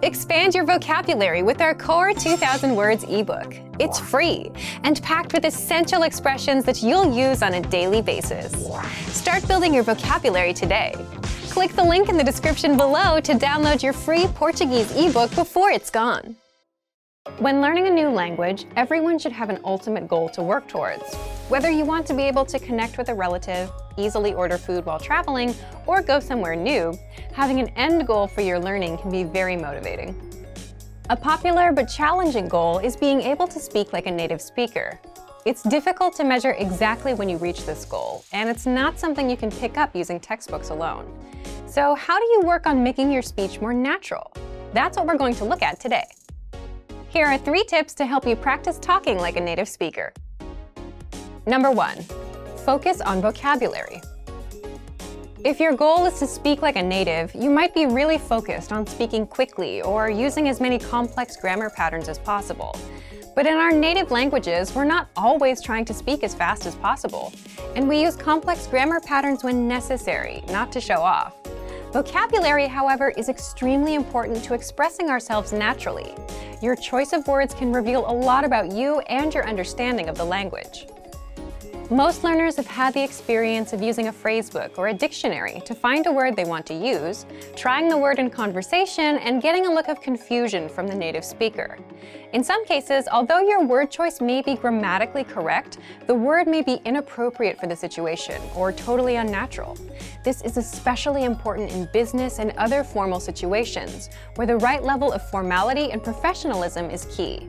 Expand your vocabulary with our Core 2000 Words ebook. It's free and packed with essential expressions that you'll use on a daily basis. Start building your vocabulary today. Click the link in the description below to download your free Portuguese ebook before it's gone. When learning a new language, everyone should have an ultimate goal to work towards. Whether you want to be able to connect with a relative, easily order food while traveling, or go somewhere new, having an end goal for your learning can be very motivating. A popular but challenging goal is being able to speak like a native speaker. It's difficult to measure exactly when you reach this goal, and it's not something you can pick up using textbooks alone. So how do you work on making your speech more natural? That's what we're going to look at today. Here are 3 tips to help you practice talking like a native speaker. Number 1, focus on vocabulary. If your goal is to speak like a native, you might be really focused on speaking quickly or using as many complex grammar patterns as possible. But in our native languages, we're not always trying to speak as fast as possible, and we use complex grammar patterns when necessary, not to show off. Vocabulary, however, is extremely important to expressing ourselves naturally. Your choice of words can reveal a lot about you and your understanding of the language. Most learners have had the experience of using a phrasebook or a dictionary to find a word they want to use, trying the word in conversation, and getting a look of confusion from the native speaker. In some cases, although your word choice may be grammatically correct, the word may be inappropriate for the situation or totally unnatural. This is especially important in business and other formal situations, where the right level of formality and professionalism is key.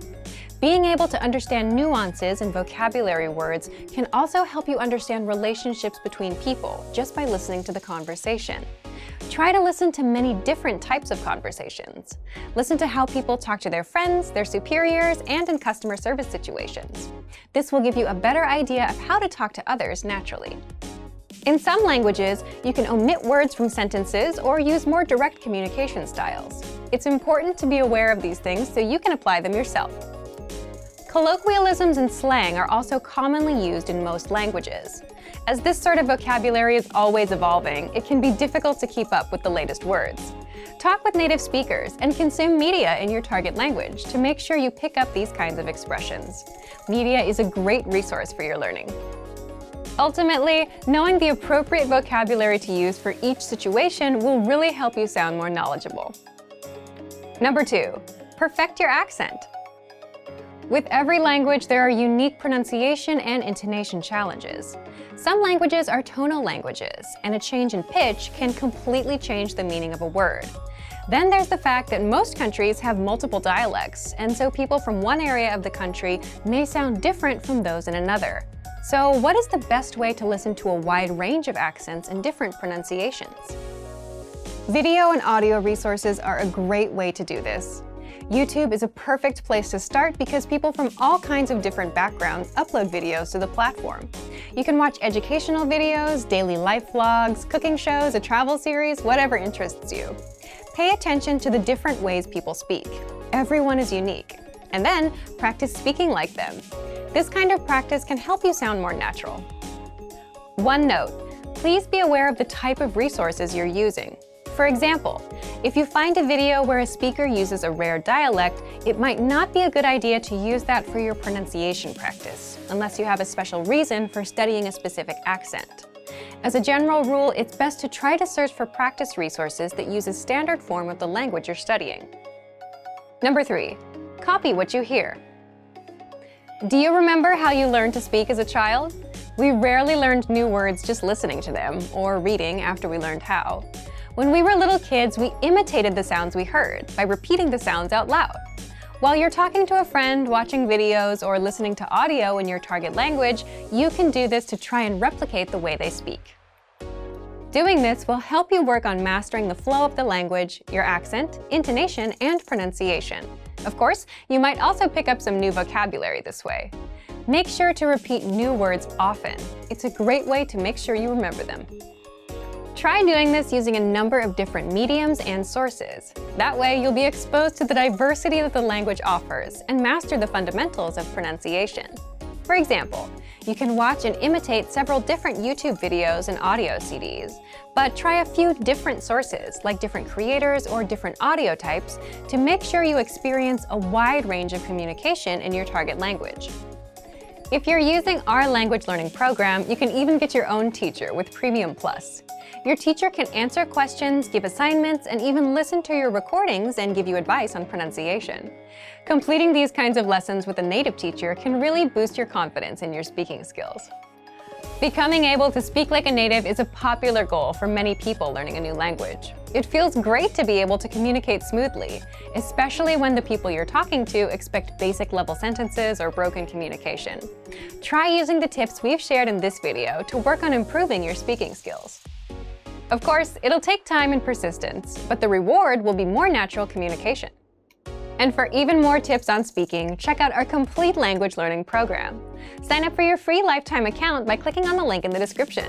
Being able to understand nuances in vocabulary words can also help you understand relationships between people just by listening to the conversation. Try to listen to many different types of conversations. Listen to how people talk to their friends, their superiors, and in customer service situations. This will give you a better idea of how to talk to others naturally. In some languages, you can omit words from sentences or use more direct communication styles. It's important to be aware of these things so you can apply them yourself. Colloquialisms and slang are also commonly used in most languages. As this sort of vocabulary is always evolving, it can be difficult to keep up with the latest words. Talk with native speakers and consume media in your target language to make sure you pick up these kinds of expressions. Media is a great resource for your learning. Ultimately, knowing the appropriate vocabulary to use for each situation will really help you sound more knowledgeable. Number 2, perfect your accent. With every language, there are unique pronunciation and intonation challenges. Some languages are tonal languages, and a change in pitch can completely change the meaning of a word. Then there's the fact that most countries have multiple dialects, and so people from one area of the country may sound different from those in another. So what is the best way to listen to a wide range of accents and different pronunciations? Video and audio resources are a great way to do this. YouTube is a perfect place to start because people from all kinds of different backgrounds upload videos to the platform. You can watch educational videos, daily life vlogs, cooking shows, a travel series, whatever interests you. Pay attention to the different ways people speak. Everyone is unique. And then practice speaking like them. This kind of practice can help you sound more natural. One note, please be aware of the type of resources you're using. For example, if you find a video where a speaker uses a rare dialect, it might not be a good idea to use that for your pronunciation practice, unless you have a special reason for studying a specific accent. As a general rule, it's best to try to search for practice resources that use a standard form of the language you're studying. Number 3, copy what you hear. Do you remember how you learned to speak as a child? We rarely learned new words just listening to them, or reading after we learned how. When we were little kids, we imitated the sounds we heard by repeating the sounds out loud. While you're talking to a friend, watching videos, or listening to audio in your target language, you can do this to try and replicate the way they speak. Doing this will help you work on mastering the flow of the language, your accent, intonation, and pronunciation. Of course, you might also pick up some new vocabulary this way. Make sure to repeat new words often. It's a great way to make sure you remember them. Try doing this using a number of different mediums and sources. That way, you'll be exposed to the diversity that the language offers and master the fundamentals of pronunciation. For example, You can watch and imitate several different YouTube videos and audio CDs, but try a few different sources, like different creators or different audio types, to make sure you experience a wide range of communication in your target language. If you're using our language learning program, you can even get your own teacher with Premium Plus. Your teacher can answer questions, give assignments, and even listen to your recordings and give you advice on pronunciation. Completing these kinds of lessons with a native teacher can really boost your confidence in your speaking skills. Becoming able to speak like a native is a popular goal for many people learning a new language. It feels great to be able to communicate smoothly, especially when the people you're talking to expect basic level sentences or broken communication. Try using the tips we've shared in this video to work on improving your speaking skills. Of course, it'll take time and persistence, but the reward will be more natural communication. And for even more tips on speaking, check out our complete language learning program. Sign up for your free lifetime account by clicking on the link in the description.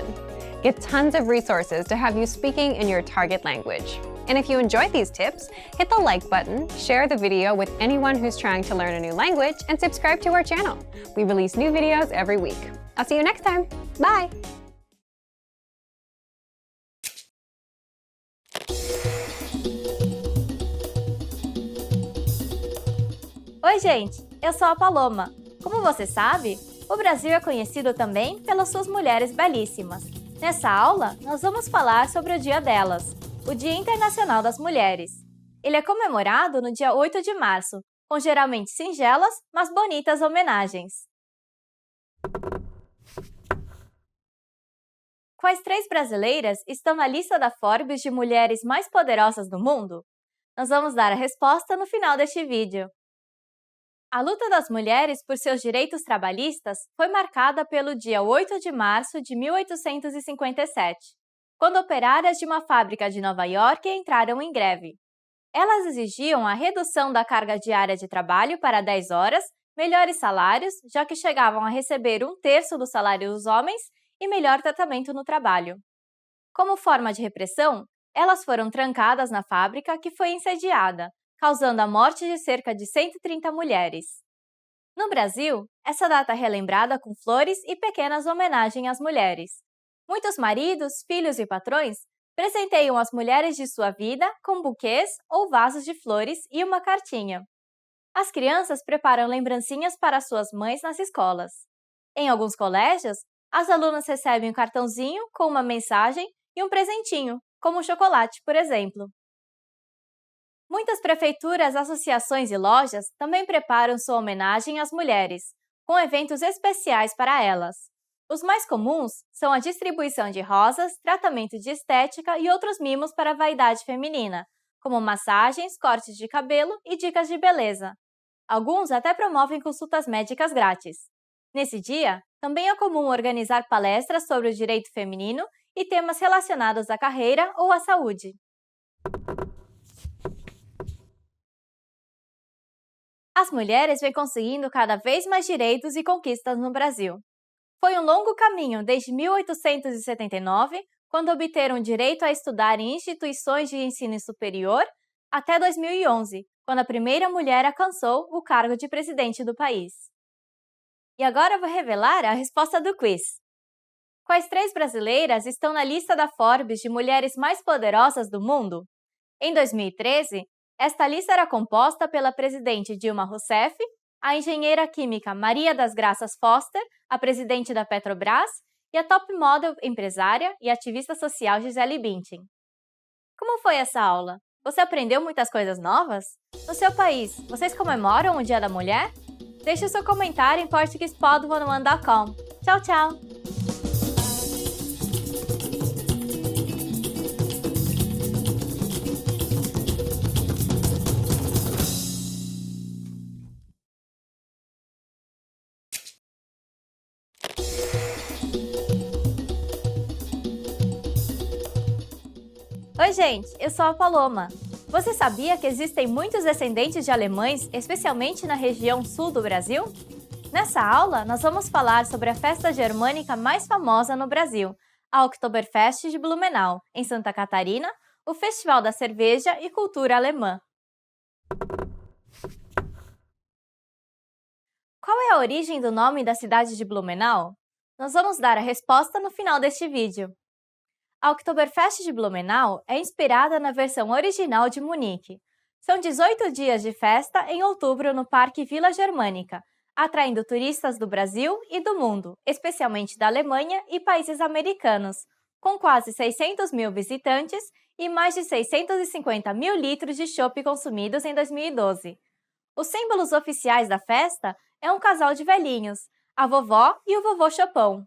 Get tons of resources to have you speaking in your target language. And if you enjoyed these tips, hit the like button, share the video with anyone who's trying to learn a new language, and subscribe to our channel. We release new videos every week. I'll see you next time. Bye! Oi, gente! Eu sou a Paloma. Como você sabe, o Brasil é conhecido também pelas suas mulheres belíssimas. Nessa aula, nós vamos falar sobre o dia delas, o Dia Internacional das Mulheres. Ele é comemorado no dia 8 de março, com geralmente singelas, mas bonitas homenagens. Quais 3 brasileiras estão na lista da Forbes de mulheres mais poderosas do mundo? Nós vamos dar a resposta no final deste vídeo. A luta das mulheres por seus direitos trabalhistas foi marcada pelo dia 8 de março de 1857, quando operárias de uma fábrica de Nova York entraram em greve. Elas exigiam a redução da carga diária de trabalho para 10 horas, melhores salários, já que chegavam a receber 1/3 do salário dos homens, e melhor tratamento no trabalho. Como forma de repressão, elas foram trancadas na fábrica, que foi incendiada, causando a morte de cerca de 130 mulheres. No Brasil, essa data é relembrada com flores e pequenas homenagens às mulheres. Muitos maridos, filhos e patrões presenteiam as mulheres de sua vida com buquês ou vasos de flores e uma cartinha. As crianças preparam lembrancinhas para suas mães nas escolas. Em alguns colégios, as alunas recebem um cartãozinho com uma mensagem e um presentinho, como um chocolate, por exemplo. Muitas prefeituras, associações e lojas também preparam sua homenagem às mulheres, com eventos especiais para elas. Os mais comuns são a distribuição de rosas, tratamento de estética e outros mimos para a vaidade feminina, como massagens, cortes de cabelo e dicas de beleza. Alguns até promovem consultas médicas grátis. Nesse dia, também é comum organizar palestras sobre o direito feminino e temas relacionados à carreira ou à saúde. As mulheres vêm conseguindo cada vez mais direitos e conquistas no Brasil. Foi um longo caminho desde 1879, quando obteram o direito a estudar em instituições de ensino superior, até 2011, quando a primeira mulher alcançou o cargo de presidente do país. E agora eu vou revelar a resposta do quiz. Quais 3 brasileiras estão na lista da Forbes de mulheres mais poderosas do mundo? Em 2013, esta lista era composta pela presidente Dilma Rousseff, a engenheira química Maria das Graças Foster, a presidente da Petrobras, e a top model empresária e ativista social Gisele Bündchen. Como foi essa aula? Você aprendeu muitas coisas novas? No seu país, vocês comemoram o Dia da Mulher? Deixe o seu comentário em portuguese.com. Tchau, tchau! Oi, gente! Eu sou a Paloma. Você sabia que existem muitos descendentes de alemães, especialmente na região sul do Brasil? Nessa aula, nós vamos falar sobre a festa germânica mais famosa no Brasil, a Oktoberfest de Blumenau, em Santa Catarina, o Festival da Cerveja e Cultura Alemã. Qual é a origem do nome da cidade de Blumenau? Nós vamos dar a resposta no final deste vídeo. A Oktoberfest de Blumenau é inspirada na versão original de Munique. São 18 dias de festa em outubro no Parque Vila Germânica, atraindo turistas do Brasil e do mundo, especialmente da Alemanha e países americanos, com quase 600 mil visitantes e mais de 650 mil litros de chopp consumidos em 2012. Os símbolos oficiais da festa é um casal de velhinhos, a vovó e o vovô Chopão.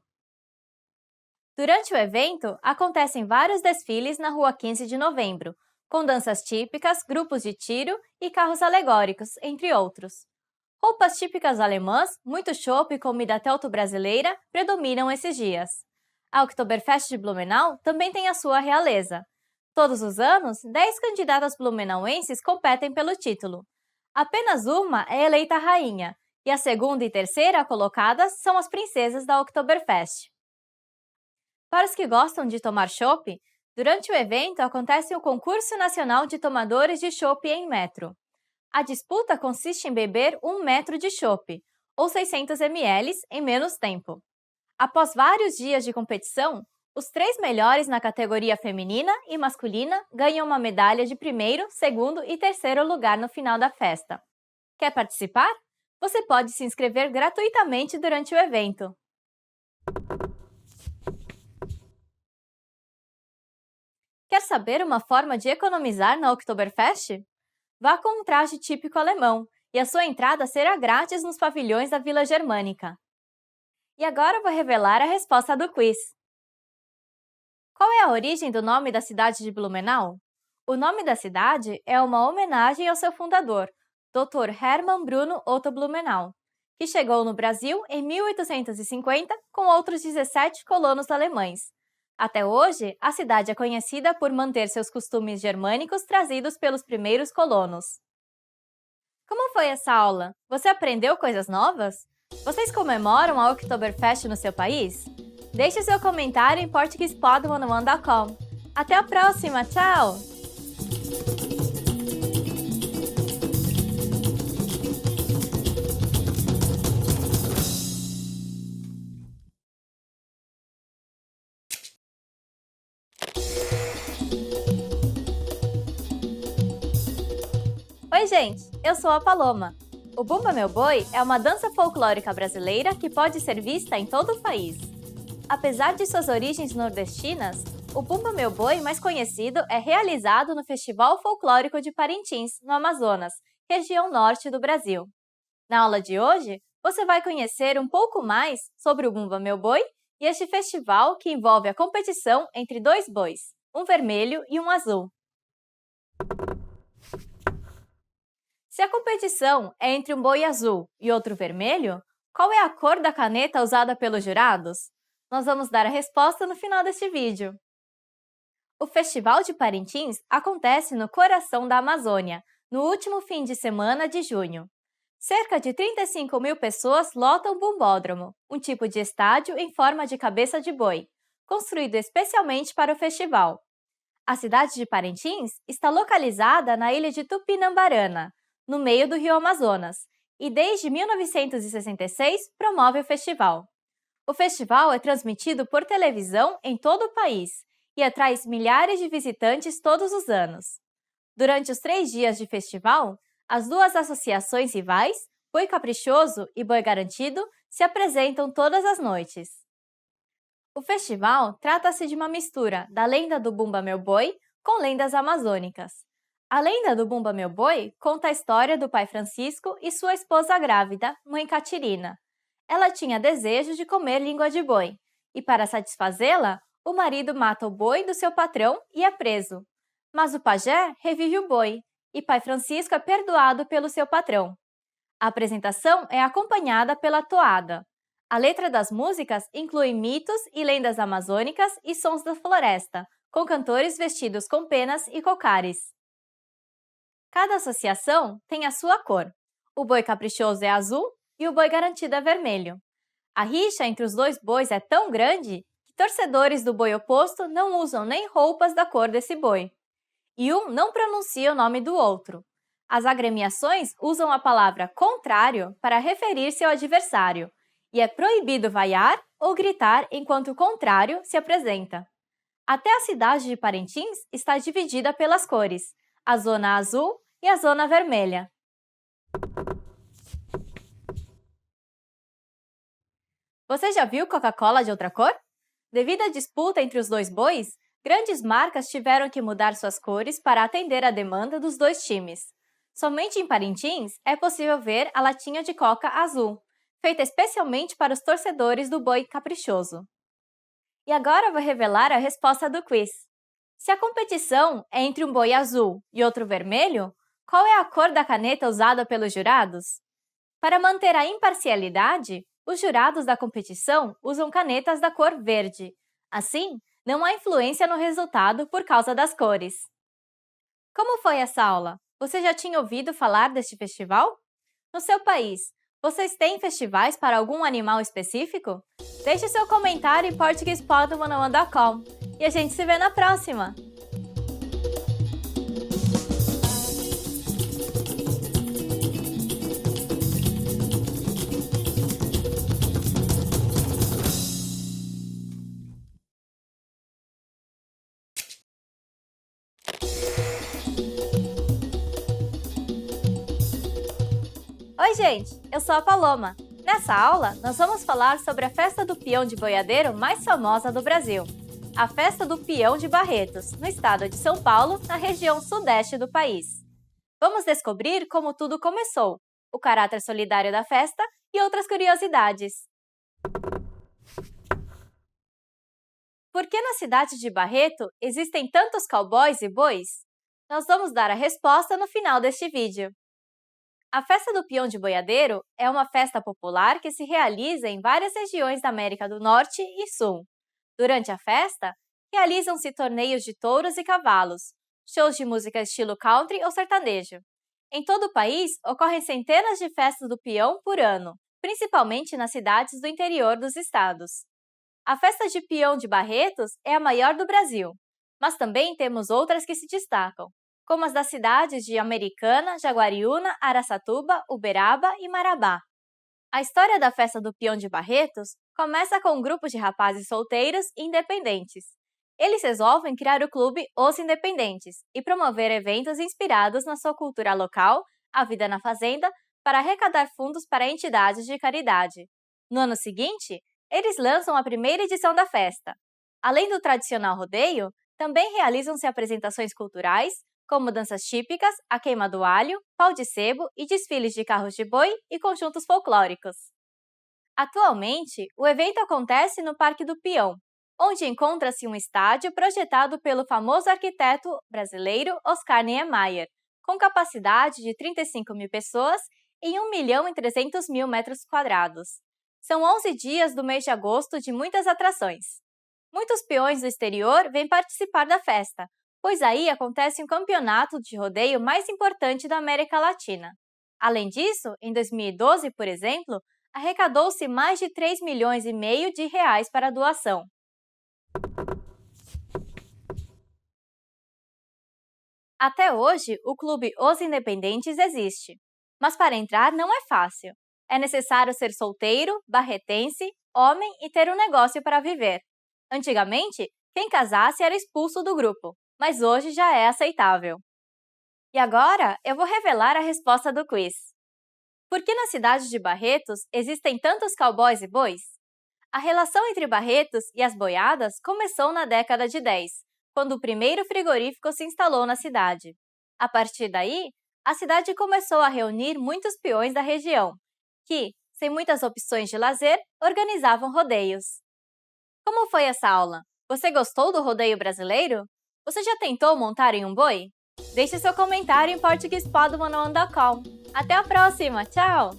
Durante o evento, acontecem vários desfiles na Rua 15 de Novembro, com danças típicas, grupos de tiro e carros alegóricos, entre outros. Roupas típicas alemãs, muito chopp e comida teuto-brasileira predominam esses dias. A Oktoberfest de Blumenau também tem a sua realeza. Todos os anos, 10 candidatas blumenauenses competem pelo título. Apenas uma é eleita rainha, e a segunda e terceira colocadas são as princesas da Oktoberfest. Para os que gostam de tomar chopp, durante o evento acontece o Concurso Nacional de Tomadores de Chopp em Metro. A disputa consiste em beber 1 metro de chopp, ou 600 ml, em menos tempo. Após vários dias de competição, os 3 melhores na categoria feminina e masculina ganham uma medalha de primeiro, segundo e terceiro lugar no final da festa. Quer participar? Você pode se inscrever gratuitamente durante o evento. Quer saber uma forma de economizar na Oktoberfest? Vá com um traje típico alemão e a sua entrada será grátis nos pavilhões da Vila Germânica. E agora vou revelar a resposta do quiz. Qual é a origem do nome da cidade de Blumenau? O nome da cidade é uma homenagem ao seu fundador, Dr. Hermann Bruno Otto Blumenau, que chegou no Brasil em 1850 com outros 17 colonos alemães. Até hoje, a cidade é conhecida por manter seus costumes germânicos trazidos pelos primeiros colonos. Como foi essa aula? Você aprendeu coisas novas? Vocês comemoram a Oktoberfest no seu país? Deixe seu comentário em portuguesepod101.com. Até a próxima, tchau! Oi, gente! Eu sou a Paloma. O Bumba Meu Boi é uma dança folclórica brasileira que pode ser vista em todo o país. Apesar de suas origens nordestinas, o Bumba Meu Boi mais conhecido é realizado no Festival Folclórico de Parintins, no Amazonas, região norte do Brasil. Na aula de hoje, você vai conhecer um pouco mais sobre o Bumba Meu Boi e este festival que envolve a competição entre 2 bois, um vermelho e um azul. Se a competição é entre um boi azul e outro vermelho, qual é a cor da caneta usada pelos jurados? Nós vamos dar a resposta no final deste vídeo. O Festival de Parintins acontece no coração da Amazônia, no último fim de semana de junho. Cerca de 35 mil pessoas lotam o bumbódromo, um tipo de estádio em forma de cabeça de boi, construído especialmente para o festival. A cidade de Parintins está localizada na ilha de Tupinambarana, no meio do rio Amazonas, e desde 1966 promove o festival. O festival é transmitido por televisão em todo o país e atrai milhares de visitantes todos os anos. Durante os 3 dias de festival, as 2 associações rivais, Boi Caprichoso e Boi Garantido, se apresentam todas as noites. O festival trata-se de uma mistura da lenda do Bumba Meu Boi com lendas amazônicas. A lenda do Bumba Meu Boi conta a história do pai Francisco e sua esposa grávida, mãe Catirina. Ela tinha desejo de comer língua de boi, e para satisfazê-la, o marido mata o boi do seu patrão e é preso. Mas o pajé revive o boi, e pai Francisco é perdoado pelo seu patrão. A apresentação é acompanhada pela toada. A letra das músicas inclui mitos e lendas amazônicas e sons da floresta, com cantores vestidos com penas e cocares. Cada associação tem a sua cor. O boi caprichoso é azul e o boi garantido é vermelho. A rixa entre os 2 bois é tão grande que torcedores do boi oposto não usam nem roupas da cor desse boi. E um não pronuncia o nome do outro. As agremiações usam a palavra contrário para referir-se ao adversário, e é proibido vaiar ou gritar enquanto o contrário se apresenta. Até a cidade de Parintins está dividida pelas cores, a zona azul e a zona vermelha. Você já viu Coca-Cola de outra cor? Devido à disputa entre os dois bois, grandes marcas tiveram que mudar suas cores para atender à demanda dos dois times. Somente em Parintins é possível ver a latinha de Coca azul, feita especialmente para os torcedores do boi caprichoso. E agora vou revelar a resposta do quiz. Se a competição é entre um boi azul e outro vermelho, qual é a cor da caneta usada pelos jurados? Para manter a imparcialidade, os jurados da competição usam canetas da cor verde. Assim, não há influência no resultado por causa das cores. Como foi essa aula? Você já tinha ouvido falar deste festival? No seu país, vocês têm festivais para algum animal específico? Deixe seu comentário em portuguese.com e a gente se vê na próxima! Oi, gente! Eu sou a Paloma. Nessa aula, nós vamos falar sobre a festa do peão de boiadeiro mais famosa do Brasil, a Festa do Peão de Barretos, no estado de São Paulo, na região sudeste do país. Vamos descobrir como tudo começou, o caráter solidário da festa e outras curiosidades. Por que na cidade de Barreto existem tantos cowboys e bois? Nós vamos dar a resposta no final deste vídeo. A Festa do Peão de Boiadeiro é uma festa popular que se realiza em várias regiões da América do Norte e Sul. Durante a festa, realizam-se torneios de touros e cavalos, shows de música estilo country ou sertanejo. Em todo o país, ocorrem centenas de festas do peão por ano, principalmente nas cidades do interior dos estados. A Festa de Peão de Barretos é a maior do Brasil, mas também temos outras que se destacam, como as das cidades de Americana, Jaguariúna, Araçatuba, Uberaba e Marabá. A história da Festa do Peão de Barretos começa com um grupo de rapazes solteiros e independentes. Eles resolvem criar o clube Os Independentes e promover eventos inspirados na sua cultura local, a vida na fazenda, para arrecadar fundos para entidades de caridade. No ano seguinte, eles lançam a primeira edição da festa. Além do tradicional rodeio, também realizam-se apresentações culturais, como danças típicas, a queima do alho, pau de sebo e desfiles de carros de boi e conjuntos folclóricos. Atualmente, o evento acontece no Parque do Peão, onde encontra-se um estádio projetado pelo famoso arquiteto brasileiro Oscar Niemeyer, com capacidade de 35 mil pessoas e 1.300.000 metros quadrados. São 11 dias do mês de agosto de muitas atrações. Muitos peões do exterior vêm participar da festa, pois aí acontece um campeonato de rodeio mais importante da América Latina. Além disso, em 2012, por exemplo, arrecadou-se mais de 3,5 milhões de reais para a doação. Até hoje, o Clube Os Independentes existe, mas para entrar não é fácil. É necessário ser solteiro, barretense, homem e ter um negócio para viver. Antigamente, quem casasse era expulso do grupo, mas hoje já é aceitável. E agora, eu vou revelar a resposta do quiz. Por que na cidade de Barretos existem tantos cowboys e bois? A relação entre Barretos e as boiadas começou na década de 10, quando o primeiro frigorífico se instalou na cidade. A partir daí, a cidade começou a reunir muitos peões da região, que, sem muitas opções de lazer, organizavam rodeios. Como foi essa aula? Você gostou do rodeio brasileiro? Você já tentou montar em um boi? Deixe seu comentário em portuguese.com. Até a próxima! Tchau!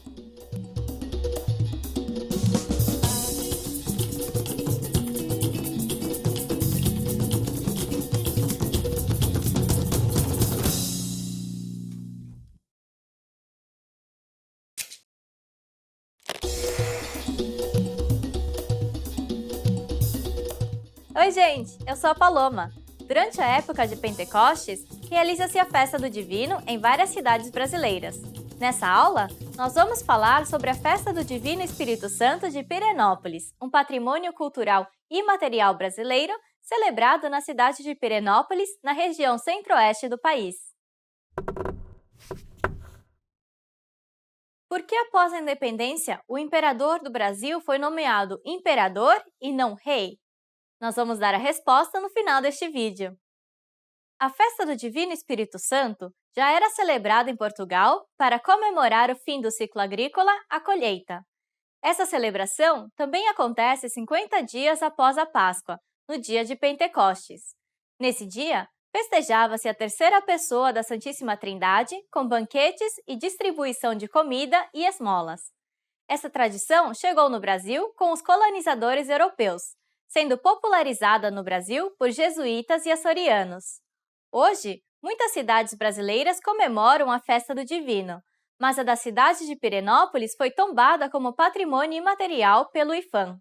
Oi, gente! Eu sou a Paloma. Durante a época de Pentecostes, realiza-se a Festa do Divino em várias cidades brasileiras. Nessa aula, nós vamos falar sobre a Festa do Divino Espírito Santo de Pirenópolis, um patrimônio cultural imaterial brasileiro celebrado na cidade de Pirenópolis, na região centro-oeste do país. Por que após a independência, o imperador do Brasil foi nomeado imperador e não rei? Nós vamos dar a resposta no final deste vídeo. A Festa do Divino Espírito Santo já era celebrada em Portugal para comemorar o fim do ciclo agrícola, a colheita. Essa celebração também acontece 50 dias após a Páscoa, no dia de Pentecostes. Nesse dia, festejava-se a terceira pessoa da Santíssima Trindade, com banquetes e distribuição de comida e esmolas. Essa tradição chegou no Brasil com os colonizadores europeus, sendo popularizada no Brasil por jesuítas e açorianos. Hoje, muitas cidades brasileiras comemoram a Festa do Divino, mas a da cidade de Pirenópolis foi tombada como patrimônio imaterial pelo IPHAN.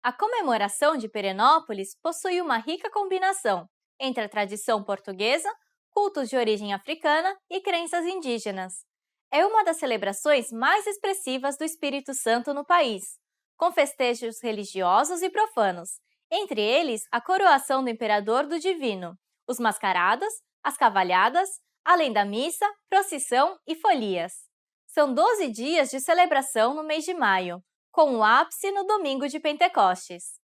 A comemoração de Pirenópolis possui uma rica combinação entre a tradição portuguesa, cultos de origem africana e crenças indígenas. É uma das celebrações mais expressivas do Espírito Santo no país, com festejos religiosos e profanos, entre eles a coroação do Imperador do Divino, os mascarados, as cavalhadas, além da missa, procissão e folias. São 12 dias de celebração no mês de maio, com o ápice no domingo de Pentecostes.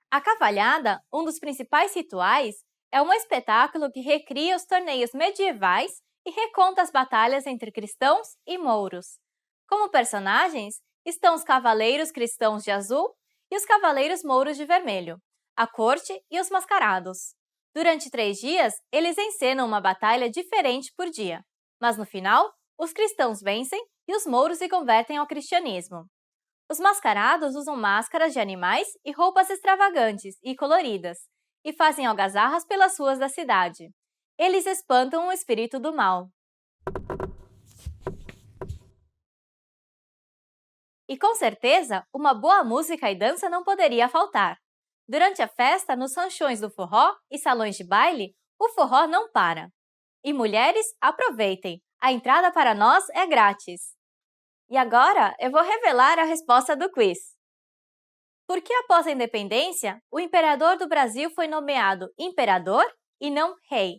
A cavalhada, um dos principais rituais, é um espetáculo que recria os torneios medievais e reconta as batalhas entre cristãos e mouros. Como personagens estão os cavaleiros cristãos de azul e os cavaleiros mouros de vermelho, a corte e os mascarados. Durante 3 dias, eles encenam uma batalha diferente por dia, mas no final, os cristãos vencem e os mouros se convertem ao cristianismo. Os mascarados usam máscaras de animais e roupas extravagantes e coloridas, e fazem algazarras pelas ruas da cidade. Eles espantam o espírito do mal. E com certeza, uma boa música e dança não poderia faltar. Durante a festa, nos ranchões do forró e salões de baile, o forró não para. E mulheres, aproveitem! A entrada para nós é grátis. E agora, eu vou revelar a resposta do quiz. Por que após a independência, o imperador do Brasil foi nomeado imperador e não rei?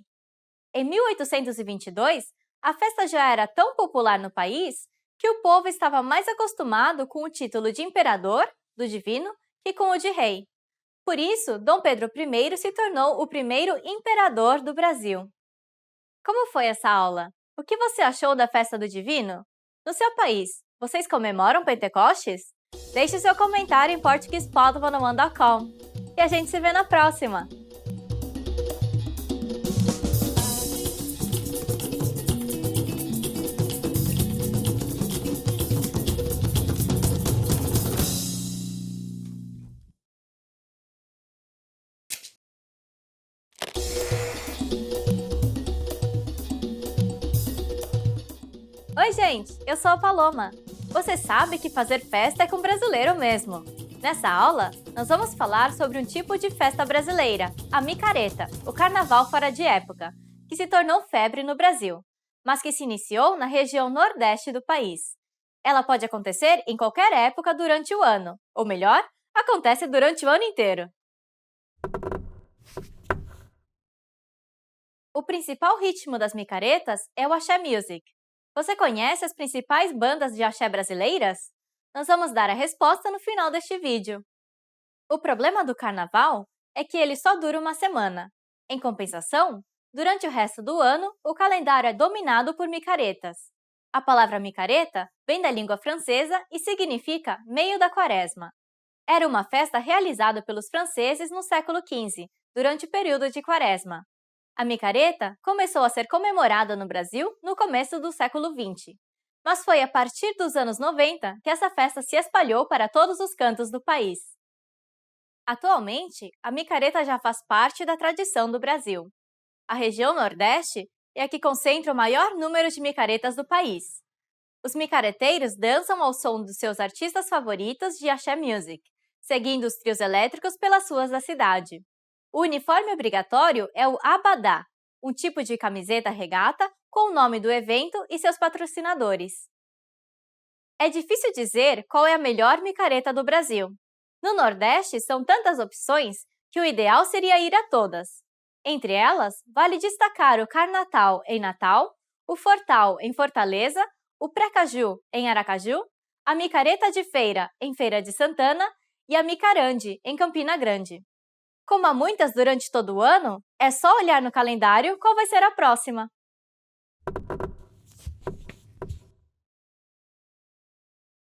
Em 1822, a festa já era tão popular no país que o povo estava mais acostumado com o título de imperador, do divino, que com o de rei. Por isso, Dom Pedro I se tornou o primeiro imperador do Brasil. Como foi essa aula? O que você achou da Festa do Divino? No seu país, vocês comemoram Pentecostes? Deixe seu comentário em portuguese.com e a gente se vê na próxima! Oi, gente! Eu sou a Paloma. Você sabe que fazer festa é com brasileiro mesmo. Nessa aula, nós vamos falar sobre um tipo de festa brasileira, a micareta, o carnaval fora de época, que se tornou febre no Brasil, mas que se iniciou na região nordeste do país. Ela pode acontecer em qualquer época durante o ano, ou melhor, acontece durante o ano inteiro. O principal ritmo das micaretas é o axé music. Você conhece as principais bandas de axé brasileiras? Nós vamos dar a resposta no final deste vídeo. O problema do carnaval é que ele só dura uma semana. Em compensação, durante o resto do ano, o calendário é dominado por micaretas. A palavra micareta vem da língua francesa e significa meio da quaresma. Era uma festa realizada pelos franceses no século XV, durante o período de quaresma. A micareta começou a ser comemorada no Brasil no começo do século XX, mas foi a partir dos anos 90 que essa festa se espalhou para todos os cantos do país. Atualmente, a micareta já faz parte da tradição do Brasil. A região Nordeste é a que concentra o maior número de micaretas do país. Os micareteiros dançam ao som dos seus artistas favoritos de axé music, seguindo os trios elétricos pelas ruas da cidade. O uniforme obrigatório é o abadá, um tipo de camiseta regata com o nome do evento e seus patrocinadores. É difícil dizer qual é a melhor micareta do Brasil. No Nordeste, são tantas opções que o ideal seria ir a todas. Entre elas, vale destacar o Carnatal em Natal, o Fortal em Fortaleza, o Pré-Caju em Aracaju, a micareta de feira em Feira de Santana e a Micarande em Campina Grande. Como há muitas durante todo o ano, é só olhar no calendário qual vai ser a próxima.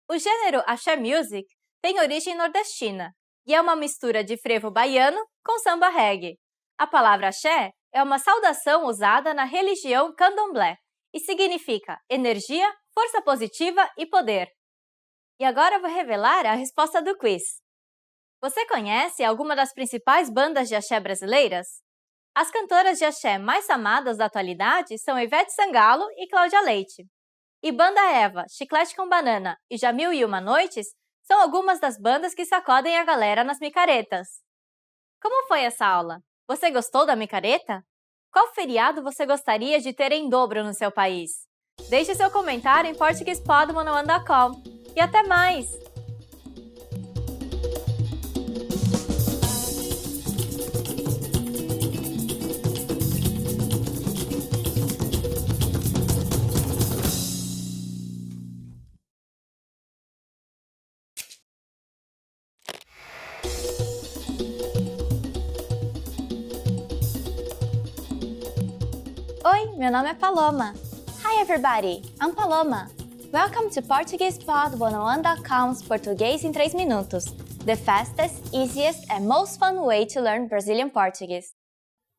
O gênero Axé Music tem origem nordestina e é uma mistura de frevo baiano com samba reggae. A palavra axé é uma saudação usada na religião candomblé e significa energia, força positiva e poder. E agora eu vou revelar a resposta do quiz. Você conhece alguma das principais bandas de axé brasileiras? As cantoras de axé mais amadas da atualidade são Ivete Sangalo e Cláudia Leite. E Banda Eva, Chiclete com Banana e Já Mil e Uma Noites são algumas das bandas que sacodem a galera nas micaretas. Como foi essa aula? Você gostou da micareta? Qual feriado você gostaria de ter em dobro no seu país? Deixe seu comentário em portuguesepod101.com. E até mais! Oi, meu nome é Paloma. Hi everybody, I'm Paloma. Welcome to PortuguesePod101.com's Português em 3 minutos, the fastest, easiest and most fun way to learn Brazilian Portuguese.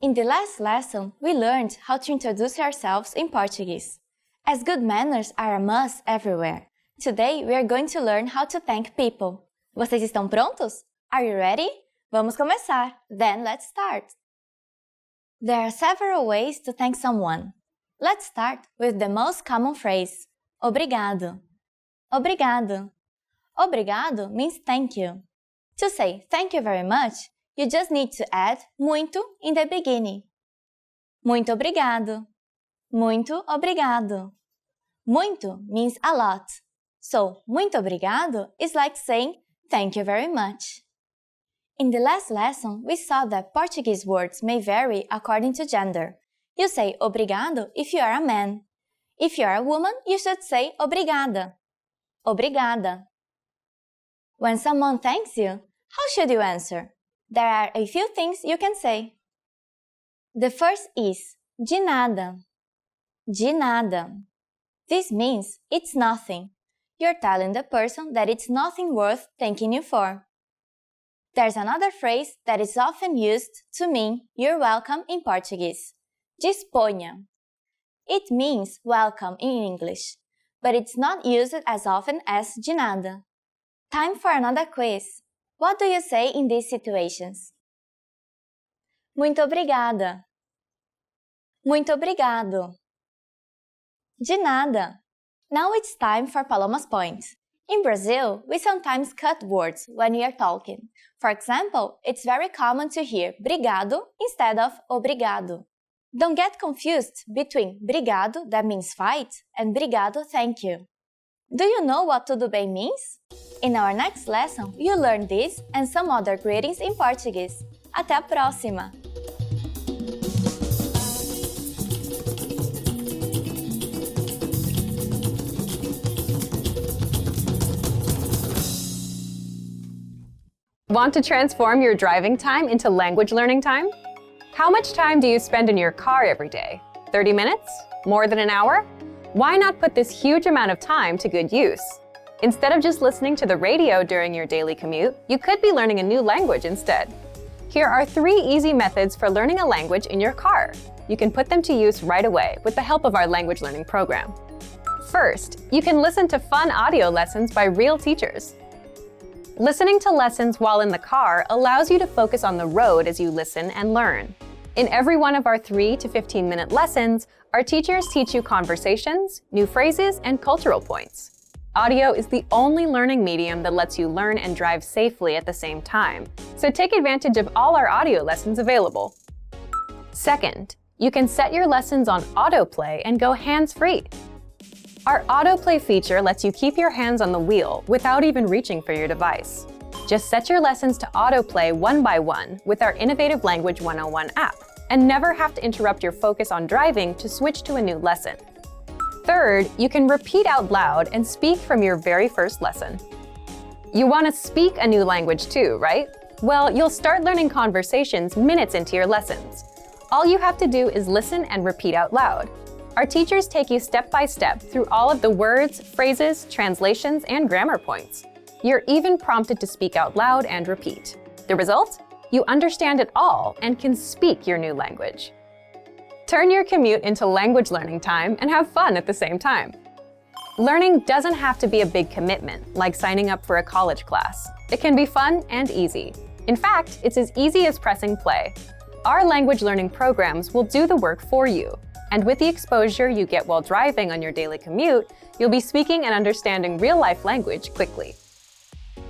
In the last lesson, we learned how to introduce ourselves in Portuguese. As good manners are a must everywhere, today we are going to learn how to thank people. Vocês estão prontos? Are you ready? Vamos começar. Then let's start. There are several ways to thank someone. Let's start with the most common phrase, obrigado. Obrigado. Obrigado means thank you. To say thank you very much, you just need to add muito in the beginning. Muito obrigado. Muito obrigado. Muito means a lot. So, muito obrigado is like saying thank you very much. In the last lesson, we saw that Portuguese words may vary according to gender. You say obrigado if you are a man. If you are a woman, you should say obrigada. Obrigada. When someone thanks you, how should you answer? There are a few things you can say. The first is de nada. De nada. This means it's nothing. You're telling the person that it's nothing worth thanking you for. There's another phrase that is often used to mean you're welcome in Portuguese. Disponha. It means welcome in English, but it's not used as often as de nada. Time for another quiz. What do you say in these situations? Muito obrigada. Muito obrigado. De nada. Now it's time for Paloma's point. In Brazil, we sometimes cut words when we are talking. For example, it's very common to hear brigado instead of obrigado. Don't get confused between brigado, that means fight, and brigado, thank you. Do you know what tudo bem means? In our next lesson, you'll learn this and some other greetings in Portuguese. Até a próxima! Want to transform your driving time into language learning time? How much time do you spend in your car every day? 30 minutes? More than an hour? Why not put this huge amount of time to good use? Instead of just listening to the radio during your daily commute, you could be learning a new language instead. Here are 3 easy methods for learning a language in your car. You can put them to use right away with the help of our language learning program. First, you can listen to fun audio lessons by real teachers. Listening to lessons while in the car allows you to focus on the road as you listen and learn. In every one of our 3 to 15-minute lessons, our teachers teach you conversations, new phrases, and cultural points. Audio is the only learning medium that lets you learn and drive safely at the same time, so take advantage of all our audio lessons available. Second, You can set your lessons on autoplay and go hands-free. Our autoplay feature lets you keep your hands on the wheel without even reaching for your device. Just set your lessons to autoplay one by one with our innovative Language 101 app, and never have to interrupt your focus on driving to switch to a new lesson. Third, you can repeat out loud and speak from your very first lesson. You want to speak a new language too, right? Well, you'll start learning conversations minutes into your lessons. All you have to do is listen and repeat out loud. Our teachers take you step by step through all of the words, phrases, translations, and grammar points. You're even prompted to speak out loud and repeat. The result? You understand it all and can speak your new language. Turn your commute into language learning time and have fun at the same time. Learning doesn't have to be a big commitment, like signing up for a college class. It can be fun and easy. In fact, it's as easy as pressing play. Our language learning programs will do the work for you. And with the exposure you get while driving on your daily commute, you'll be speaking and understanding real-life language quickly.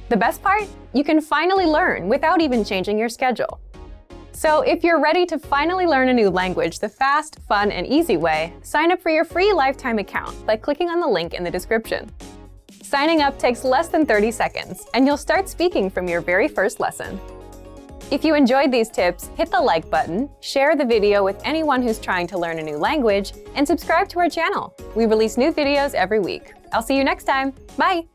The best part? You can finally learn without even changing your schedule. So if you're ready to finally learn a new language the fast, fun, and easy way, sign up for your free lifetime account by clicking on the link in the description. Signing up takes less than 30 seconds, and you'll start speaking from your very first lesson. If you enjoyed these tips, hit the like button, share the video with anyone who's trying to learn a new language, and subscribe to our channel. We release new videos every week. I'll see you next time. Bye!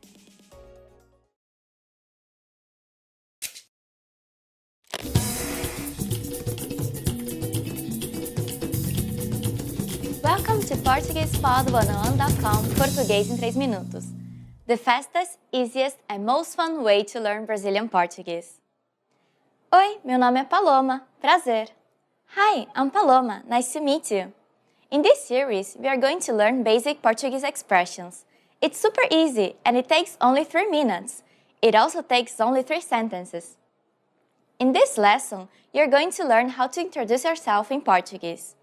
Welcome to PortuguesePod101.com Português em 3 minutos. The fastest, easiest and most fun way to learn Brazilian Portuguese. Oi, meu nome é Paloma. Prazer. Hi, I'm Paloma. Nice to meet you. In this series, we are going to learn basic Portuguese expressions. It's super easy and it takes only 3 minutes. It also takes only 3 sentences. In this lesson, you're going to learn how to introduce yourself in Portuguese.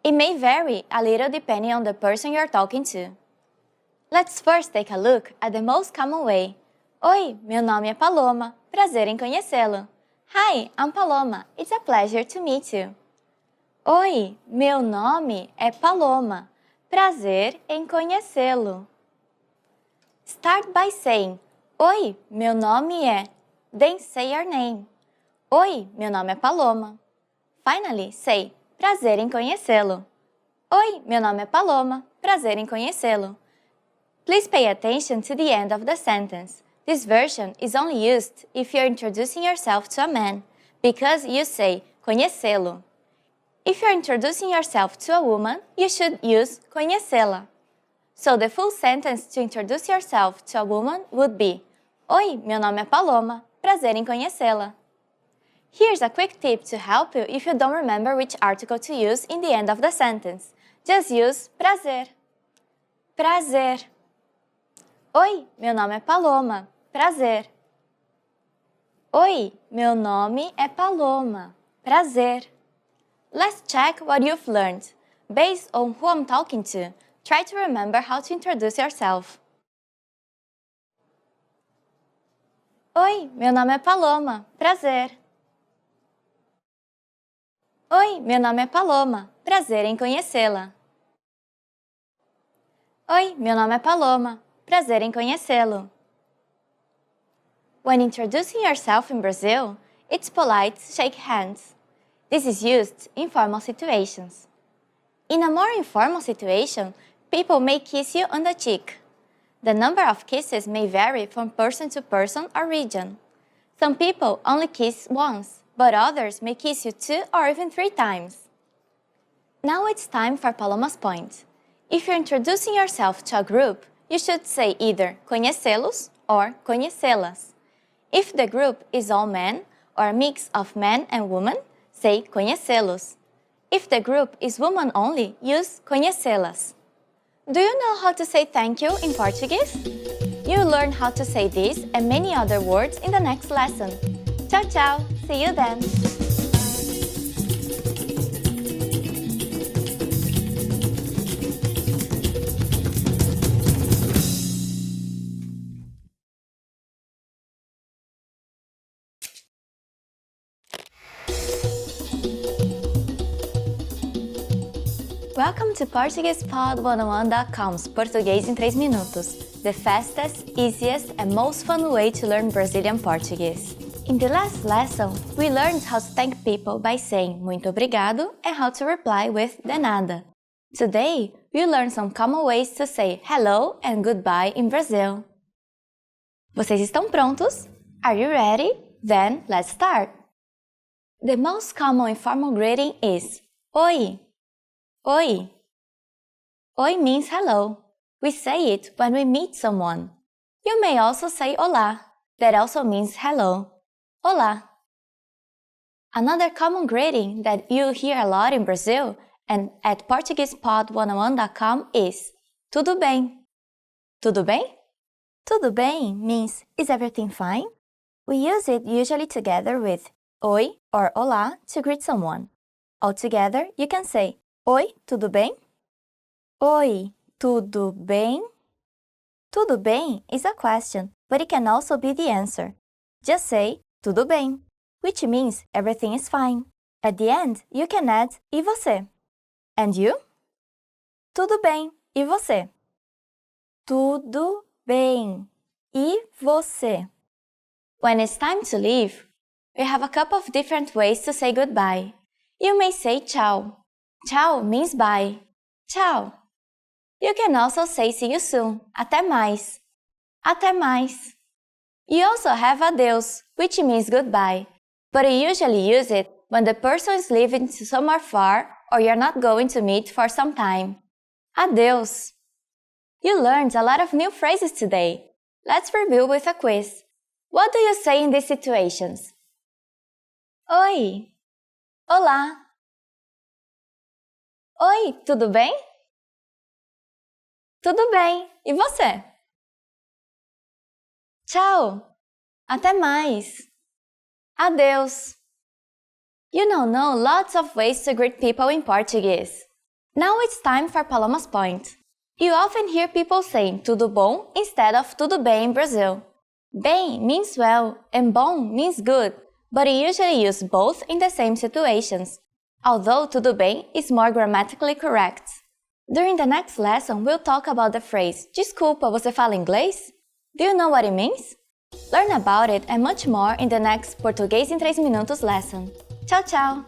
It may vary a little depending on the person you're talking to. Let's first take a look at the most common way. Oi, meu nome é Paloma. Prazer em conhecê-lo. Hi, I'm Paloma. It's a pleasure to meet you. Oi, meu nome é Paloma. Prazer em conhecê-lo. Start by saying, Oi, meu nome é. Then say your name. Oi, meu nome é Paloma. Finally, say, prazer em conhecê-lo. Oi, meu nome é Paloma. Prazer em conhecê-lo. Please pay attention to the end of the sentence. This version is only used if you're introducing yourself to a man, because you say conhecê-lo. If you're introducing yourself to a woman, you should use conhecê-la. So the full sentence to introduce yourself to a woman would be Oi, meu nome é Paloma. Prazer em conhecê-la. Here's a quick tip to help you if you don't remember which article to use in the end of the sentence. Just use prazer. Prazer. Oi, meu nome é Paloma. Prazer. Oi, meu nome é Paloma. Prazer. Let's check what you've learned. Based on who I'm talking to, try to remember how to introduce yourself. Oi, meu nome é Paloma. Prazer. Oi, meu nome é Paloma. Prazer em conhecê-la. Oi, meu nome é Paloma. Prazer em conhecê-lo. When introducing yourself in Brazil, it's polite to shake hands. This is used in formal situations. In a more informal situation, people may kiss you on the cheek. The number of kisses may vary from person to person or region. Some people only kiss once, but others may kiss you 2 or even 3 times. Now it's time for Paloma's point. If you're introducing yourself to a group, you should say either conhecê-los or conhecê-las. If the group is all men or a mix of men and women, say conhecê-los. If the group is woman only, use conhecê-las. Do you know how to say thank you in Portuguese? You'll learn how to say this and many other words in the next lesson. Ciao, ciao! See you then! Welcome to PortuguesePod101.com's Português em 3 minutos, the fastest, easiest, and most fun way to learn Brazilian Portuguese. In the last lesson, we learned how to thank people by saying muito obrigado and how to reply with de nada. Today, we'll learn some common ways to say hello and goodbye in Brazil. Vocês estão prontos? Are you ready? Then, let's start! The most common informal greeting is Oi. Oi. Oi means hello. We say it when we meet someone. You may also say Olá. That also means hello. Olá. Another common greeting that you hear a lot in Brazil and at PortuguesePod101.com is Tudo bem. Tudo bem? Tudo bem means is everything fine? We use it usually together with Oi or Olá to greet someone. Altogether, you can say Oi, tudo bem? Oi, tudo bem? Tudo bem is a question, but it can also be the answer. Just say tudo bem, which means everything is fine. At the end, you can add e você? And you? Tudo bem, e você? Tudo bem, e você? When it's time to leave, we have a couple of different ways to say goodbye. You may say tchau. Tchau means bye. Tchau. You can also say see you soon. Até mais. Até mais. You also have adeus, which means goodbye, but you usually use it when the person is leaving to somewhere far or you're not going to meet for some time. Adeus. You learned a lot of new phrases today. Let's review with a quiz. What do you say in these situations? Oi. Olá. Oi, tudo bem? Tudo bem, e você? Tchau. Até mais. Adeus. You now know lots of ways to greet people in Portuguese. Now it's time for Paloma's point. You often hear people saying tudo bom instead of tudo bem in Brazil. Bem means well and bom means good, but you usually use both in the same situations, although tudo bem is more grammatically correct. During the next lesson, we'll talk about the phrase Desculpa, você fala inglês? Do you know what it means? Learn about it and much more in the next Português em 3 minutos lesson. Tchau, tchau!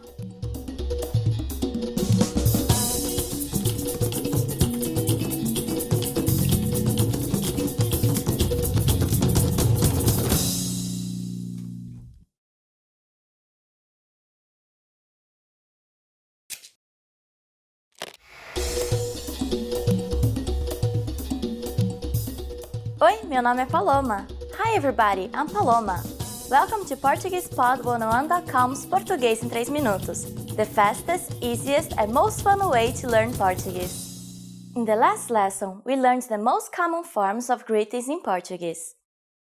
Oi, meu nome é Paloma. Hi everybody, I'm Paloma. Welcome to PortuguesePod101.com's Português em 3 minutos, the fastest, easiest, and most fun way to learn Portuguese. In the last lesson, we learned the most common forms of greetings in Portuguese.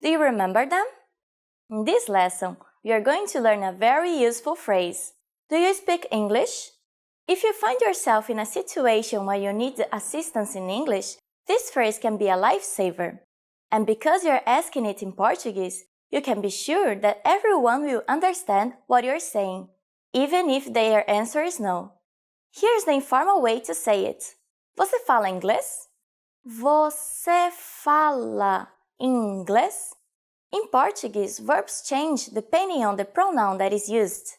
Do you remember them? In this lesson, we are going to learn a very useful phrase. Do you speak English? If you find yourself in a situation where you need assistance in English, this phrase can be a lifesaver. And because you're asking it in Portuguese, you can be sure that everyone will understand what you're saying, even if their answer is no. Here's the informal way to say it. Você fala inglês? Você fala inglês? In Portuguese, verbs change depending on the pronoun that is used.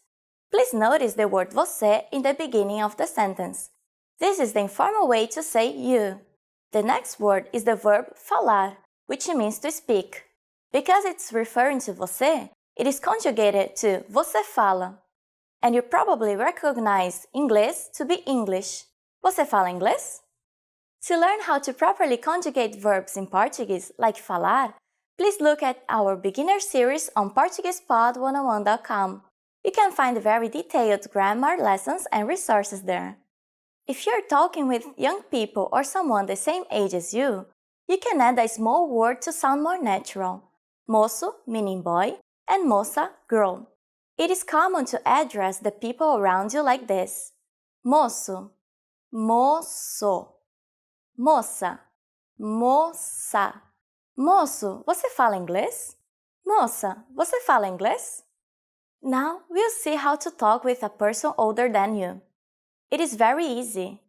Please notice the word você in the beginning of the sentence. This is the informal way to say you. The next word is the verb falar, which means to speak. Because it's referring to você, it is conjugated to você fala. And you probably recognize inglês to be English. Você fala inglês? To learn how to properly conjugate verbs in Portuguese, like falar, please look at our beginner series on PortuguesePod101.com. You can find very detailed grammar lessons and resources there. If you're talking with young people or someone the same age as you can add a small word to sound more natural. Moço, meaning boy, and moça, girl. It is common to address the people around you like this. Moço, moço. Moça, moça. Moço, você fala inglês? Moça, você fala inglês? Now we'll see how to talk with a person older than you. It is very easy.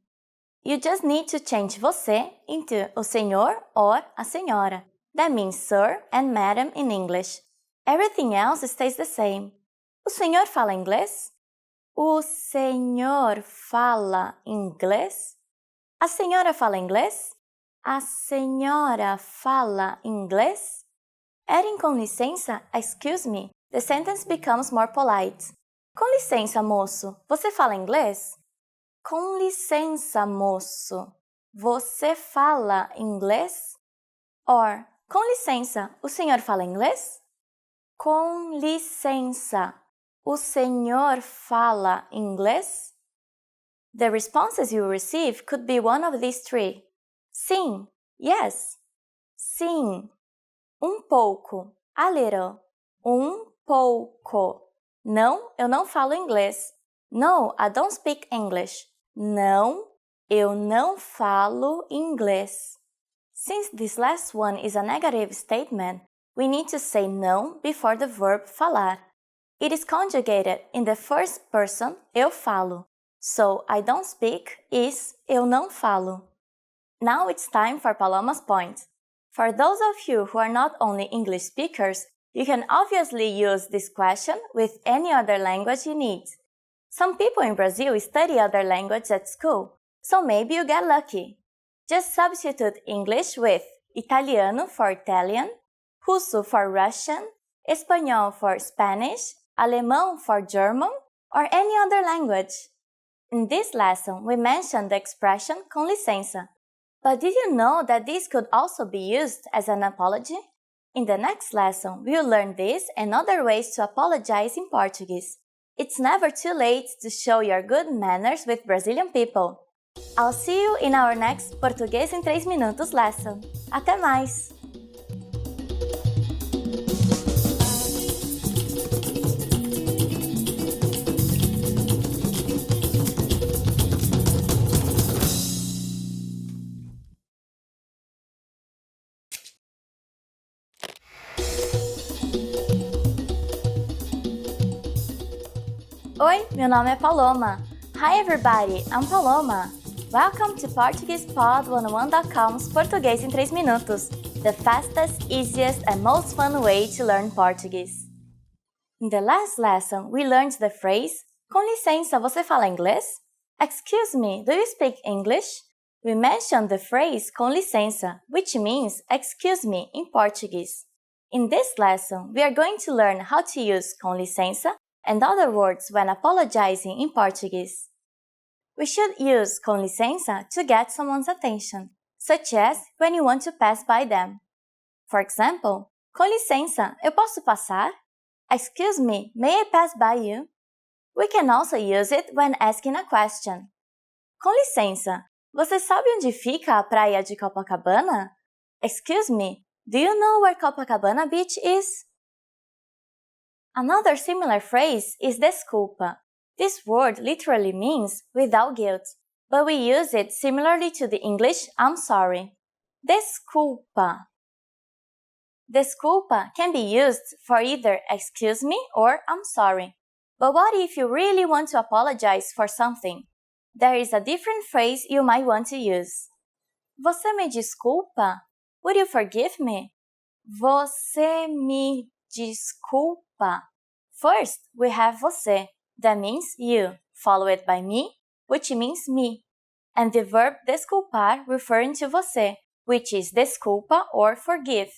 You just need to change você into o senhor or a senhora. That means sir and madam in English. Everything else stays the same. O senhor fala inglês? O senhor fala inglês? A senhora fala inglês? A senhora fala inglês? Adding com licença, excuse me, the sentence becomes more polite. Com licença, moço, você fala inglês? Com licença, moço, você fala inglês? Or, com licença, o senhor fala inglês? Com licença, o senhor fala inglês? The responses you receive could be one of these three. Sim, yes. Sim. Pouco, a little. Pouco. Não, eu não falo inglês. No, I don't speak English. Não, eu não falo inglês. Since this last one is a negative statement, we need to say não before the verb falar. It is conjugated in the first person, eu falo. So, I don't speak is eu não falo. Now it's time for Paloma's point. For those of you who are not only English speakers, you can obviously use this question with any other language you need. Some people in Brazil study other languages at school, so maybe you get lucky. Just substitute English with Italiano for Italian, Russo for Russian, Espanhol for Spanish, Alemão for German, or any other language. In this lesson, we mentioned the expression com licença. But did you know that this could also be used as an apology? In the next lesson, we will learn this and other ways to apologize in Portuguese. It's never too late to show your good manners with Brazilian people. I'll see you in our next Português em 3 minutos lesson. Até mais! Oi, meu nome é Paloma. Hi everybody, I'm Paloma. Welcome to PortuguesePod101.com's Português em 3 minutos, the fastest, easiest and most fun way to learn Portuguese. In the last lesson, we learned the phrase com licença, você fala inglês? Excuse me, do you speak English? We mentioned the phrase com licença, which means excuse me in Portuguese. In this lesson, we are going to learn how to use com licença and other words when apologizing in Portuguese. We should use com licença to get someone's attention, such as when you want to pass by them. For example, com licença, eu posso passar? Excuse me, may I pass by you? We can also use it when asking a question. Com licença, você sabe onde fica a praia de Copacabana? Excuse me, do you know where Copacabana Beach is? Another similar phrase is desculpa. This word literally means without guilt, but we use it similarly to the English I'm sorry. Desculpa. Desculpa can be used for either excuse me or I'm sorry. But what if you really want to apologize for something? There is a different phrase you might want to use. Você me desculpa? Would you forgive me? Você me desculpa. First, we have você, that means you, followed by me, which means me, and the verb desculpar referring to você, which is desculpa or forgive.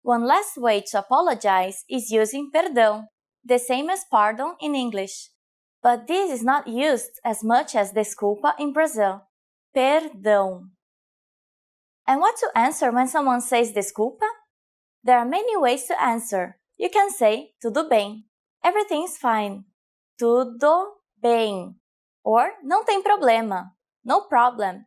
One last way to apologize is using perdão, the same as pardon in English. But this is not used as much as desculpa in Brazil. Perdão. And what to answer when someone says desculpa? There are many ways to answer. You can say tudo bem. Everything's fine. Tudo bem. Or não tem problema. No problem.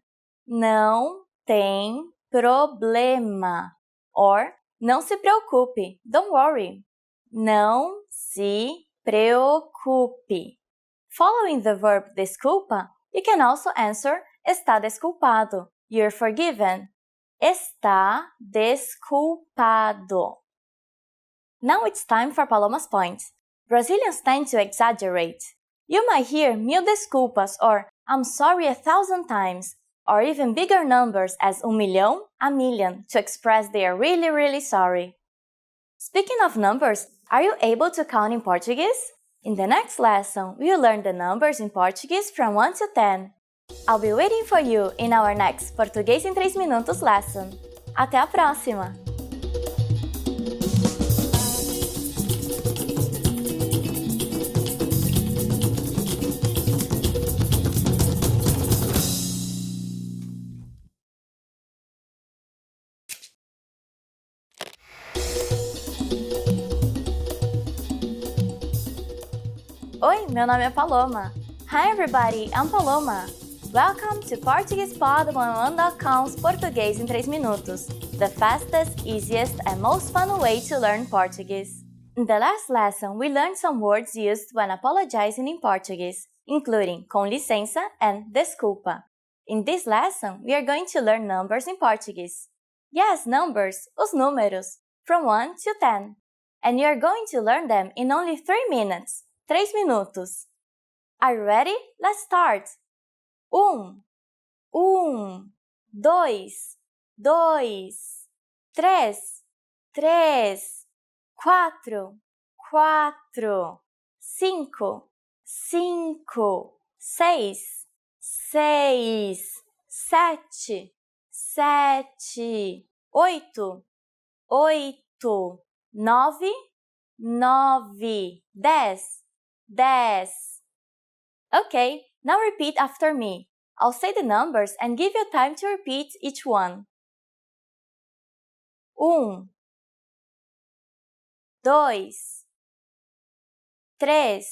Não tem problema. Or não se preocupe. Don't worry. Não se preocupe. Following the verb desculpa, you can also answer está desculpado. You're forgiven. Está desculpado. Now it's time for Paloma's point. Brazilians tend to exaggerate. You might hear mil desculpas or I'm sorry 1,000 times, or even bigger numbers as milhão, a million, to express they are really, really sorry. Speaking of numbers, are you able to count in Portuguese? In the next lesson, we'll learn the numbers in Portuguese from 1 to 10. I'll be waiting for you in our next Português em 3 Minutos lesson. Até a próxima! Oi, meu nome é Paloma. Hi everybody, I'm Paloma. Welcome to PortuguesePod101.com's Português em 3 Minutos, the fastest, easiest, and most fun way to learn Portuguese. In the last lesson, we learned some words used when apologizing in Portuguese, including com licença and desculpa. In this lesson, we are going to learn numbers in Portuguese. Yes, numbers, os números, from 1 to 10. And you are going to learn them in only 3 minutes. 3 minutos. Are you ready? Let's start! 1, 2, 2, 3, 3, 4, 4, 5, 5, 6, 6, 7, 7, 8, 8, 9, 9, 10, 10. Okay, now repeat after me. I'll say the numbers and give you time to repeat each one. 1, 2, 3,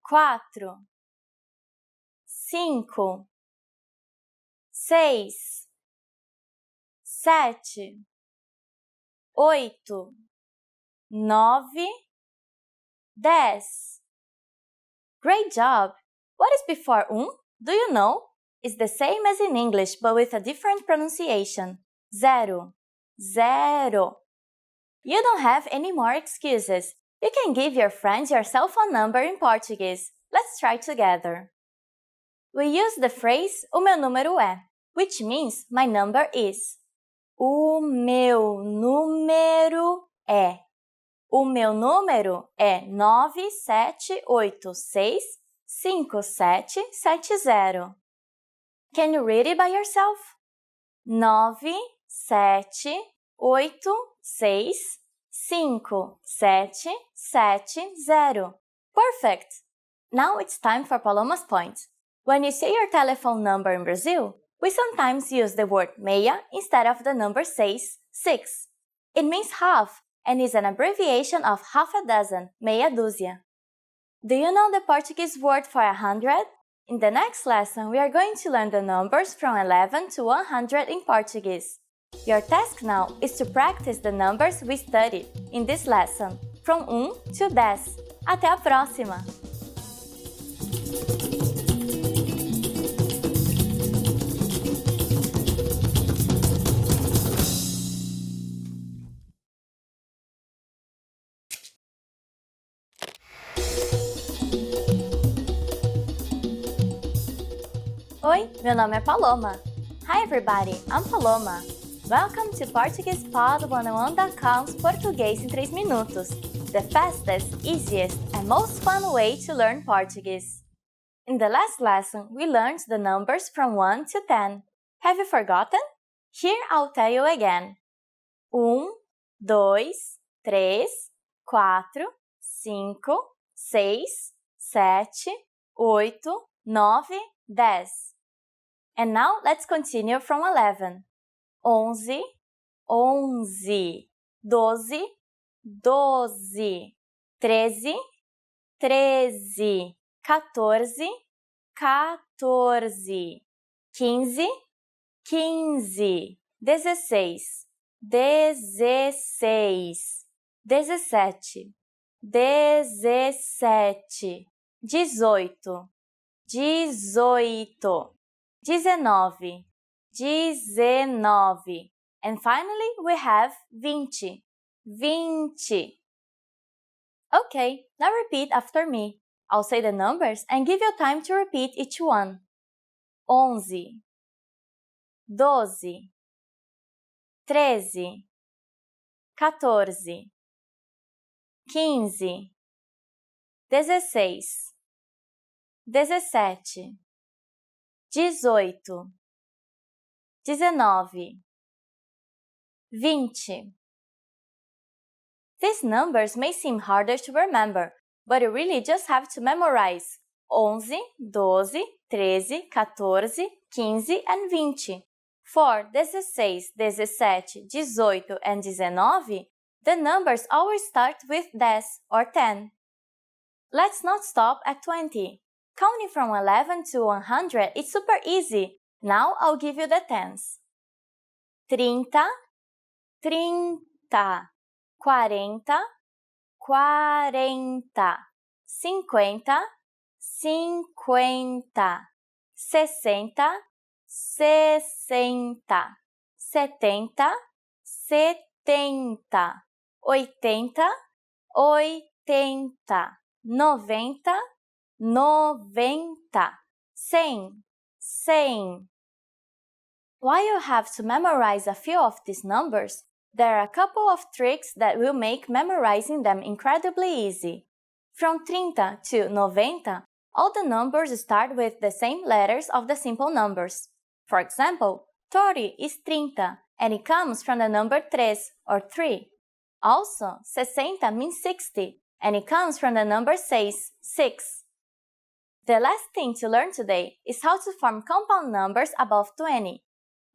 4, 5, 6, 7, 8, 9, 10. Great job! What is before Do you know? It's the same as in English, but with a different pronunciation. Zero. Zero. You don't have any more excuses. You can give your friends your cell phone number in Portuguese. Let's try together. We use the phrase o meu número é, which means my number is. O meu número é. O meu número é 97865770. Can you read it by yourself? 97865770. Perfect! Now it's time for Paloma's point. When you say your telephone number in Brazil, we sometimes use the word meia instead of the number 6. It means half and is an abbreviation of half a dozen, meia dúzia. Do you know the Portuguese word for 100? In the next lesson, we are going to learn the numbers from 11 to 100 in Portuguese. Your task now is to practice the numbers we studied in this lesson, from 1 to 10. Até a próxima! Oi, meu nome é Paloma. Hi everybody, I'm Paloma. Welcome to PortuguesePod101.com's Português em 3 Minutos, the fastest, easiest, and most fun way to learn Portuguese. In the last lesson, we learned the numbers from 1 to 10. Have you forgotten? Here I'll tell you again. 1, 2, 3, 4, 5, 6, 7, 8, 9, 10. And now let's continue from 11. 11, 11, 12, 12, 13, 13, 14, 14, 15, 15, 16, 16, 17, 17, 18, 18, 19, 19, and finally we have 20, 20. Okay, now repeat after me. I'll say the numbers and give you time to repeat each one. 11, 12, 13, 14, 15, 16, 17, 18, 19, 20. These numbers may seem harder to remember, but you really just have to memorize 11, 12, 13, 14, 15 and 20. For 16, 17, 18 and 19, the numbers always start with 10 or 10. Let's not stop at 20. Counting from 11 to 100 is super easy. Now I'll give you the tens. 30, 30, 40, 40, 50, 50, 60, 60, 70, 70, 80, 80, 90, 90, 100, 100. While you have to memorize a few of these numbers, there are a couple of tricks that will make memorizing them incredibly easy. From 30 to 90, all the numbers start with the same letters of the simple numbers. For example, 30 is 30, and it comes from the number 3 or 3. Also, 60 means 60, and it comes from the number 6, 6. The last thing to learn today is how to form compound numbers above 20.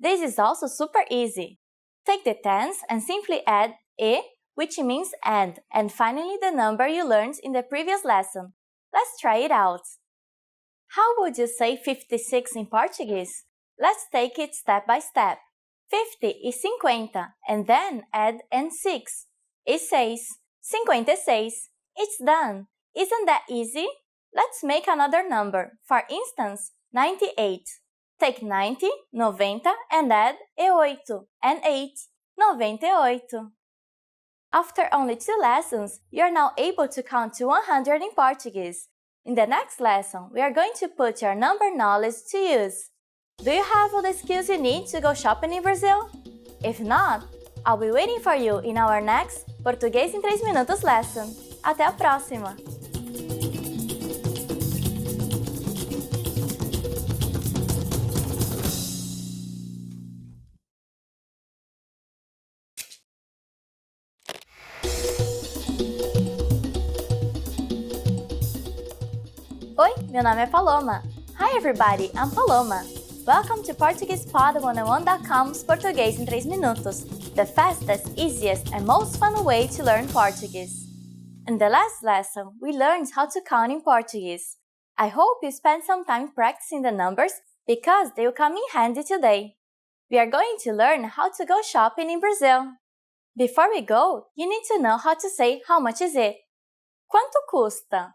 This is also super easy. Take the tens and simply add e, which means and finally the number you learned in the previous lesson. Let's try it out. How would you say 56 in Portuguese? Let's take it step by step. 50 is 50, and then add and 6. It says 56. It's done. Isn't that easy? Let's make another number. For instance, 98. Take 90, 90 and add e8 and 8, 98. After only 2 lessons, you are now able to count to 100 in Portuguese. In the next lesson, we are going to put your number knowledge to use. Do you have all the skills you need to go shopping in Brazil? If not, I'll be waiting for you in our next Português em 3 Minutos lesson. Até a próxima! Oi, meu nome é Paloma. Hi everybody, I'm Paloma. Welcome to PortuguesePod101.com's Português em 3 Minutos, the fastest, easiest, and most fun way to learn Portuguese. In the last lesson, we learned how to count in Portuguese. I hope you spent some time practicing the numbers because they will come in handy today. We are going to learn how to go shopping in Brazil. Before we go, you need to know how to say how much is it. Quanto custa?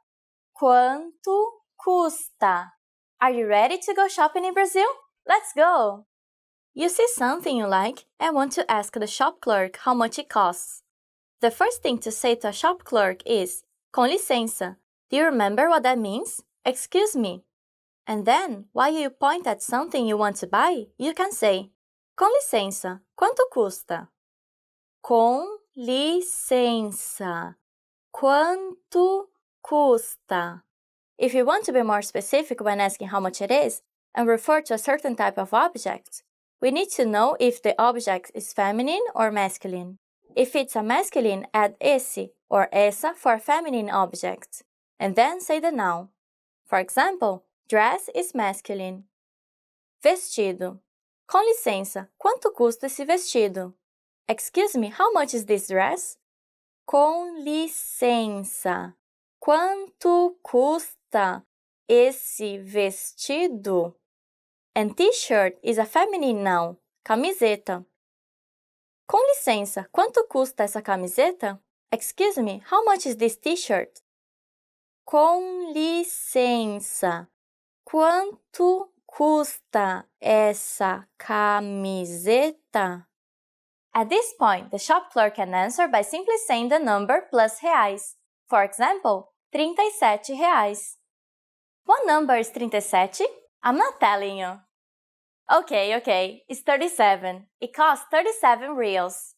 Quanto custa? Are you ready to go shopping in Brazil? Let's go! You see something you like and want to ask the shop clerk how much it costs. The first thing to say to a shop clerk is, com licença. Do you remember what that means? Excuse me. And then, while you point at something you want to buy, you can say, com licença, quanto custa? Com licença, quanto custa? If you want to be more specific when asking how much it is and refer to a certain type of object, we need to know if the object is feminine or masculine. If it's a masculine, add esse or essa for a feminine object, and then say the noun. For example, dress is masculine. Vestido. Com licença, quanto custa esse vestido? Excuse me, how much is this dress? Com licença, quanto custa esse vestido? And t-shirt is a feminine noun, camiseta. Com licença, quanto custa essa camiseta? Excuse me, how much is this t-shirt? Com licença, quanto custa essa camiseta? At this point, the shop clerk can answer by simply saying the number plus reais. For example, R$ 37. What number is 37? I'm not telling you. Okay, it's 37. It costs 37 reals.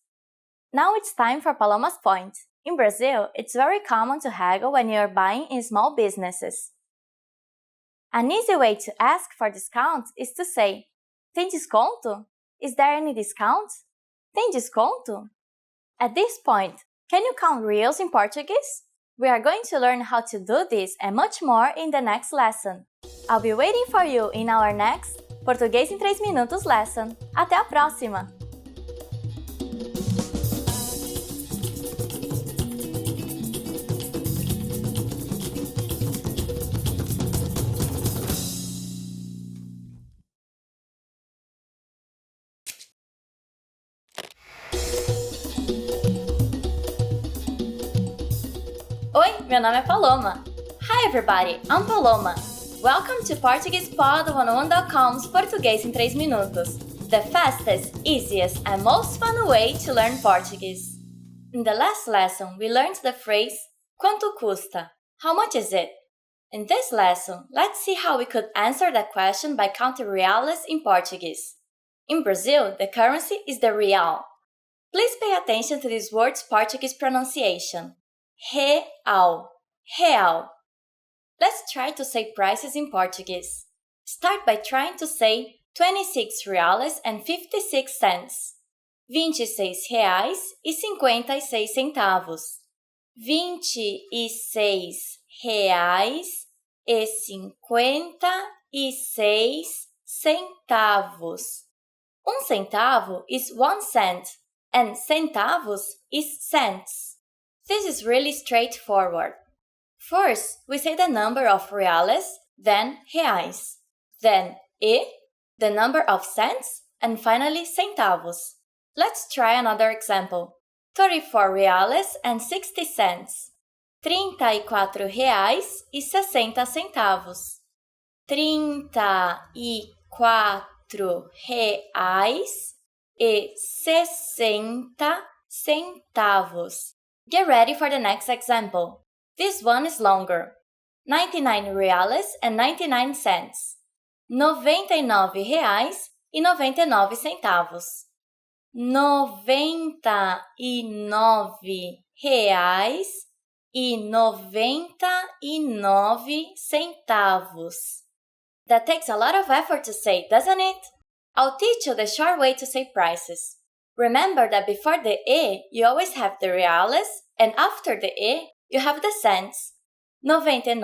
Now it's time for Paloma's point. In Brazil, it's very common to haggle when you're buying in small businesses. An easy way to ask for discount is to say, tem desconto? Is there any discount? Tem desconto? At this point, can you count reals in Portuguese? We are going to learn how to do this and much more in the next lesson. I'll be waiting for you in our next Português em 3 Minutos lesson. Até a próxima! Oi, meu nome é Paloma. Hi everybody, I'm Paloma. Welcome to PortuguesePod101.com's Português em 3 Minutos, the fastest, easiest, and most fun way to learn Portuguese. In the last lesson, we learned the phrase quanto custa? How much is it? In this lesson, let's see how we could answer that question by counting reais in Portuguese. In Brazil, the currency is the real. Please pay attention to this word's Portuguese pronunciation. Real. Real. Let's try to say prices in Portuguese. Start by trying to say 26 reais and 56 cents. 26 reais e 56 centavos. 26 reais e 56 centavos. Centavo is 1 cent and centavos is cents. This is really straightforward. First, we say the number of reales, then reais, then the number of cents, and finally centavos. Let's try another example. 34 reales and 60 cents. 34 reais e 60 centavos. 34 reais e 60 centavos. Get ready for the next example. This one is longer. 99 reais and 99 cents. 99 reais e 99 centavos. 99 reais e 99 centavos. That takes a lot of effort to say, doesn't it? I'll teach you the short way to say prices. Remember that before the E, you always have the reales, and after the E, you have the cents. 99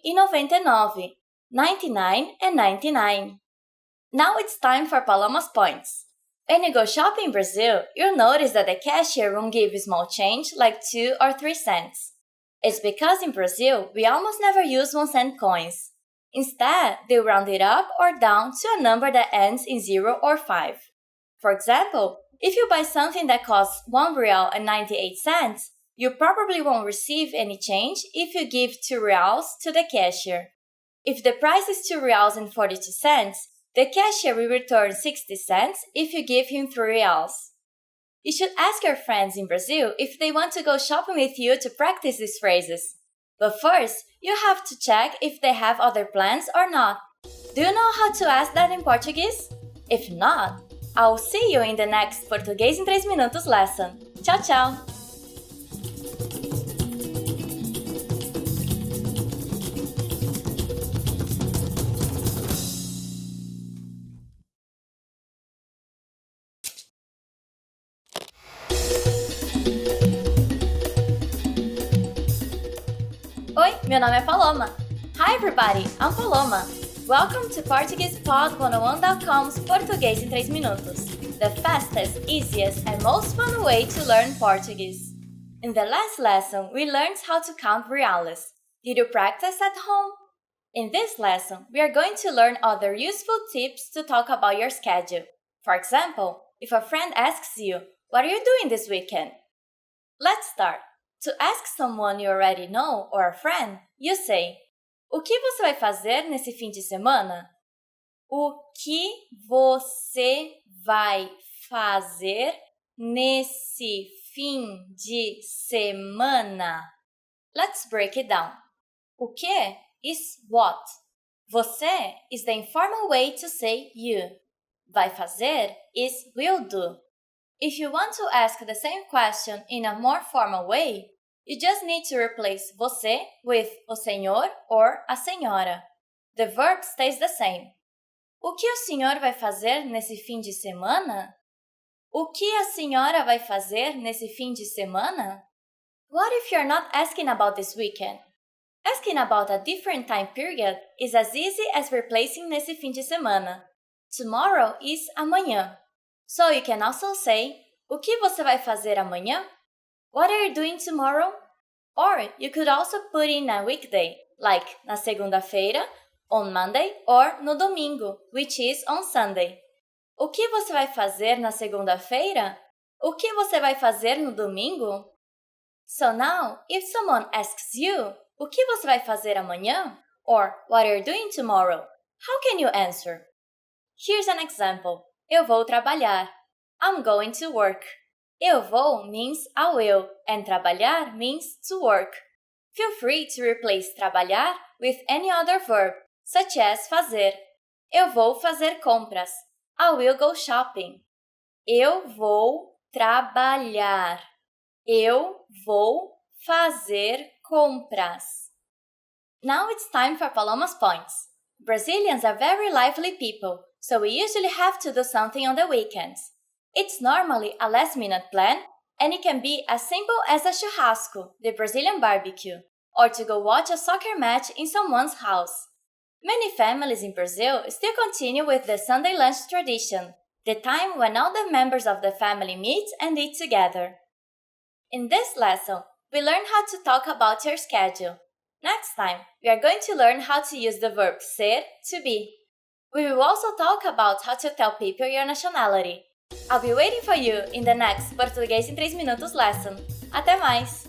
e 99. 99 and 99. Now it's time for Paloma's points. When you go shopping in Brazil, you'll notice that the cashier won't give you small change like 2 or 3 cents. It's because in Brazil, we almost never use 1-cent coins. Instead, they round it up or down to a number that ends in 0 or 5. For example, if you buy something that costs 1 real and 98 cents, you probably won't receive any change if you give 2 reals to the cashier. If the price is 2 reals and 42 cents, the cashier will return 60 cents if you give him 3 reals. You should ask your friends in Brazil if they want to go shopping with you to practice these phrases. But first, you have to check if they have other plans or not. Do you know how to ask that in Portuguese? If not, I'll see you in the next Português em 3 Minutos lesson. Tchau, tchau! Oi, meu nome é Paloma. Hi everybody, I'm Paloma. Welcome to PortuguesePod101.com's Português em 3 Minutos, the fastest, easiest, and most fun way to learn Portuguese. In the last lesson, we learned how to count reales. Did you practice at home? In this lesson, we are going to learn other useful tips to talk about your schedule. For example, if a friend asks you, "What are you doing this weekend?" Let's start. To ask someone you already know or a friend, you say, o que você vai fazer nesse fim de semana? O que você vai fazer nesse fim de semana? Let's break it down. O que is what. Você is the informal way to say you. Vai fazer is will do. If you want to ask the same question in a more formal way, you just need to replace você with o senhor or a senhora. The verb stays the same. O que o senhor vai fazer nesse fim de semana? O que a senhora vai fazer nesse fim de semana? What if you're not asking about this weekend? Asking about a different time period is as easy as replacing nesse fim de semana. Tomorrow is amanhã. So you can also say, o que você vai fazer amanhã? What are you doing tomorrow? Or you could also put in a weekday, like na segunda-feira, on Monday, or no domingo, which is on Sunday. O que você vai fazer na segunda-feira? O que você vai fazer no domingo? So now, if someone asks you, o que você vai fazer amanhã? Or, what are you doing tomorrow? How can you answer? Here's an example. Eu vou trabalhar. I'm going to work. Eu vou means I will, and trabalhar means to work. Feel free to replace trabalhar with any other verb, such as fazer. Eu vou fazer compras. I will go shopping. Eu vou trabalhar. Eu vou fazer compras. Now it's time for Paloma's points. Brazilians are very lively people, so we usually have to do something on the weekends. It's normally a last-minute plan, and it can be as simple as a churrasco, the Brazilian barbecue, or to go watch a soccer match in someone's house. Many families in Brazil still continue with the Sunday lunch tradition, the time when all the members of the family meet and eat together. In this lesson, we learned how to talk about your schedule. Next time, we are going to learn how to use the verb ser to be. We will also talk about how to tell people your nationality. I'll be waiting for you in the next Português em 3 Minutos lesson. Até mais!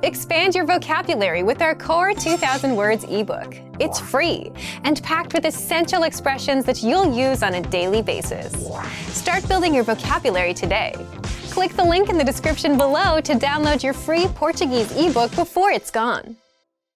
Expand your vocabulary with our Core 2000 Words ebook. It's free and packed with essential expressions that you'll use on a daily basis. Start building your vocabulary today. Click the link in the description below to download your free Portuguese ebook before it's gone.